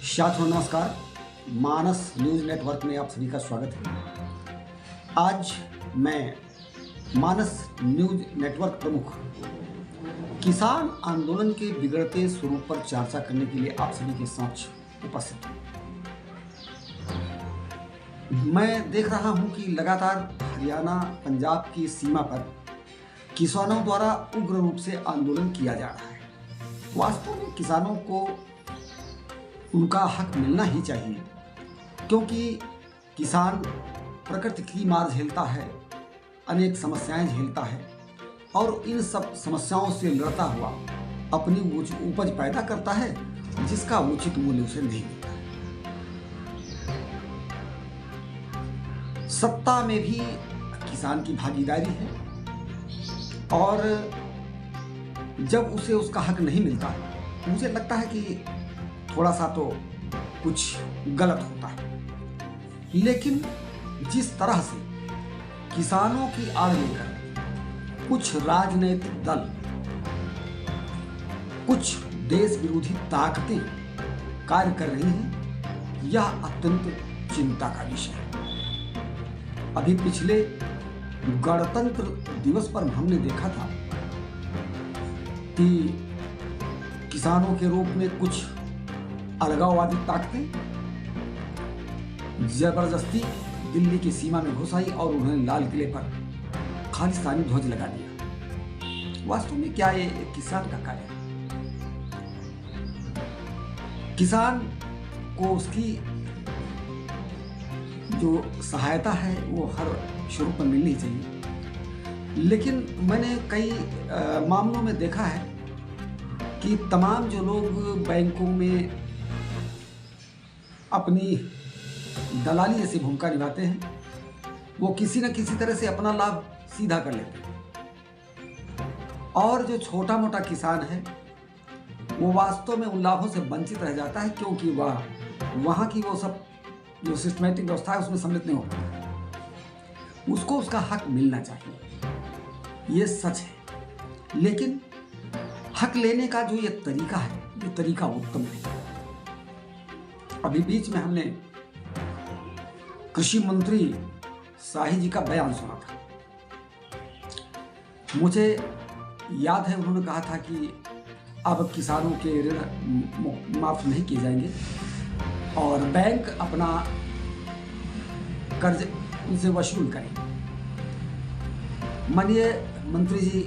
साथियों नमस्कार। मानस news network में आप सभी का स्वागत है। आज मैं मानस न्यूज़ नेटवर्क प्रमुख किसान आंदोलन के बिगड़ते स्वरूप पर चर्चा करने के लिए आप सभी के समक्ष उपस्थित हूँ। मैं देख रहा हूँ कि लगातार हरियाणा पंजाब की सीमा पर किसानों द्वारा उग्र रूप से आंदोलन किया जा रहा है। वास्तव में किसानों को उनका हक मिलना ही चाहिए, क्योंकि किसान प्रकृति की मार झेलता है, अनेक समस्याएं झेलता है और इन सब समस्याओं से लड़ता हुआ अपनी उपज पैदा करता है, जिसका उचित मूल्य उसे नहीं मिलता है। सत्ता में भी किसान की भागीदारी है और जब उसे उसका हक नहीं मिलता, मुझे लगता है कि थोड़ा सा तो कुछ गलत होता है। लेकिन जिस तरह से किसानों की आड़ लेकर कुछ राजनीतिक दल, कुछ देश विरोधी ताकतें कार्य कर रही हैं, यह अत्यंत चिंता का विषय है। अभी पिछले गणतंत्र दिवस पर हमने देखा था कि किसानों के रूप में कुछ अलगाववादी ताकतें जबरदस्ती दिल्ली की सीमा में घुस आई और उन्होंने लाल किले पर खालिस्तानी ध्वज लगा दिया। वास्तव में क्या ये एक किसान का कार्य है? किसान को उसकी जो सहायता है वो हर स्वरूप में मिलनी चाहिए। लेकिन मैंने कई मामलों में देखा है कि तमाम जो लोग बैंकों में अपनी दलाली जैसी भूमिका निभाते हैं, वो किसी न किसी तरह से अपना लाभ सीधा कर लेते हैं और जो छोटा मोटा किसान है वो वास्तव में उन लाभों से वंचित रह जाता है, क्योंकि वह वहाँ की वो सब जो सिस्टमैटिक व्यवस्था है उसमें सम्मिलित नहीं हो पाता। उसको उसका हक मिलना चाहिए, ये सच है। लेकिन हक लेने का जो ये तरीका है, ये तरीका उत्तम नहीं। अभी बीच में हमने कृषि मंत्री शाही जी का बयान सुना था। मुझे याद है उन्होंने कहा था कि अब किसानों के ऋण माफ नहीं किए जाएंगे और बैंक अपना कर्ज उनसे वसूल करेंगे। माननीय मंत्री जी,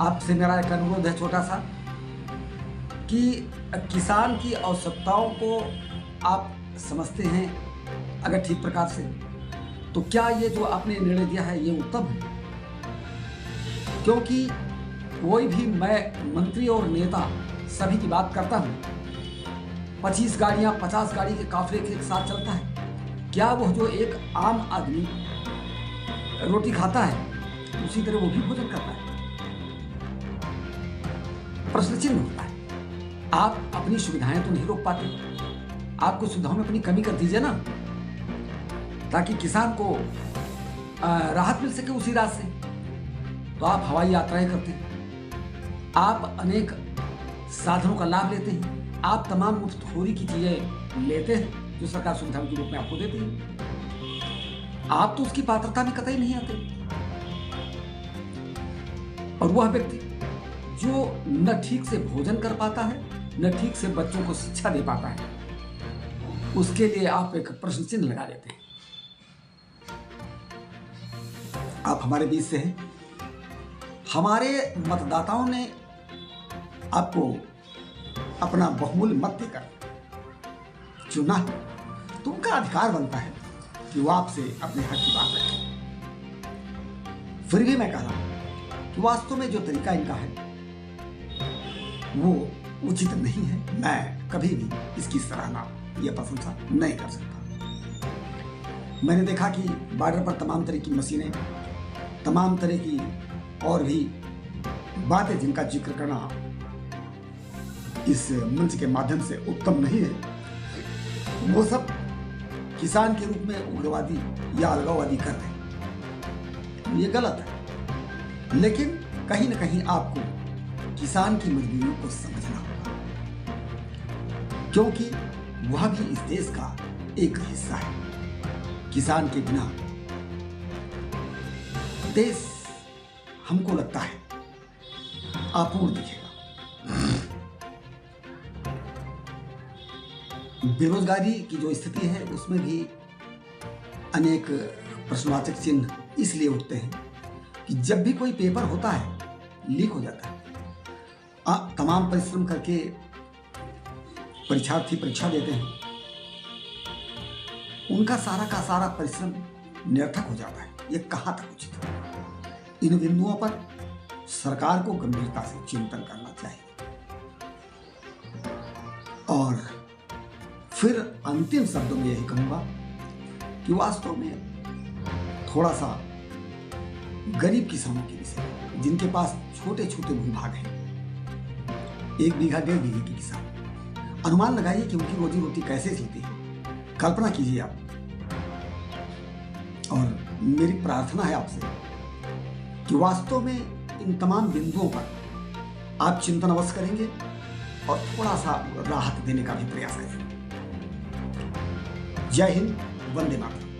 आपसे मेरा एक अनुरोध है छोटा सा, कि किसान की आवश्यकताओं को आप समझते हैं अगर ठीक प्रकार से, तो क्या ये जो आपने निर्णय दिया है ये उत्तम है? क्योंकि कोई भी, मैं मंत्री और नेता सभी की बात करता हूँ, 25 गाड़ियाँ 50 गाड़ी के काफिले के साथ चलता है। क्या वह जो एक आम आदमी रोटी खाता है उसी तरह वो भी भोजन करता है? प्रश्न चिन्ह होता है। आप अपनी सुविधाएं तो नहीं रोक पाते, आपको सुविधाओं में अपनी कमी कर दीजिए ना, ताकि किसान को राहत मिल सके उसी रात से। तो आप हवाई यात्राएं करते हैं, आप अनेक साधनों का लाभ लेते हैं, आप तमाम मुफ्तखोरी की चीजें लेते हैं जो सरकार सुविधाओं के रूप में आपको देती है। आप तो उसकी पात्रता में कतई नहीं आते। और वह व्यक्ति जो न ठीक से भोजन कर पाता है, न ठीक से बच्चों को शिक्षा दे पाता है, उसके लिए आप एक प्रश्न चिन्ह लगा देते हैं। आप हमारे बीच से हैं, हमारे मतदाताओं ने आपको अपना बहुमूल्य मत देकर चुना, तो उनका अधिकार बनता है कि वो आपसे अपने हक की बात रखें। फिर भी मैं कह रहा हूं कि वास्तव में जो तरीका इनका है वो उचित नहीं है। मैं कभी भी इसकी सराहना या प्रशंसा नहीं कर सकता। मैंने देखा कि बॉर्डर पर तमाम तरह की मशीनें, तमाम तरह की और भी बातें जिनका जिक्र करना इस मंच के माध्यम से उत्तम नहीं है, वो सब किसान के रूप में उग्रवादी या अलगाववादी कर रहे हैं। ये गलत है। लेकिन कहीं ना कहीं आपको किसान की मजबूरियों को समझना होगा, क्योंकि वह भी इस देश का एक हिस्सा है। किसान के बिना देश हमको लगता है अपूर्ण दिखेगा। बेरोजगारी की जो स्थिति है उसमें भी अनेक प्रश्नवाचक चिन्ह इसलिए उठते हैं कि जब भी कोई पेपर होता है लीक हो जाता है। तमाम परिश्रम करके परीक्षार्थी परीक्षा देते हैं, उनका सारा का सारा परिश्रम निरर्थक हो जाता है। ये कहाँ तक उचित है? इन बिंदुओं पर सरकार को गंभीरता से चिंतन करना चाहिए। और फिर अंतिम शब्दों में यही कहूंगा कि वास्तव में थोड़ा सा गरीब किसानों के विषय, जिनके पास छोटे छोटे भूभाग हैं, 1 बीघा 1.5 बीघे के किसान, अनुमान लगाइए कि उनकी रोजी रोटी कैसे चलती है। कल्पना कीजिए आप। और मेरी प्रार्थना है आपसे कि वास्तव में इन तमाम बिंदुओं पर आप चिंतन अवश्य करेंगे और थोड़ा सा राहत देने का भी प्रयास करेंगे। जय हिंद, वंदे मातरम।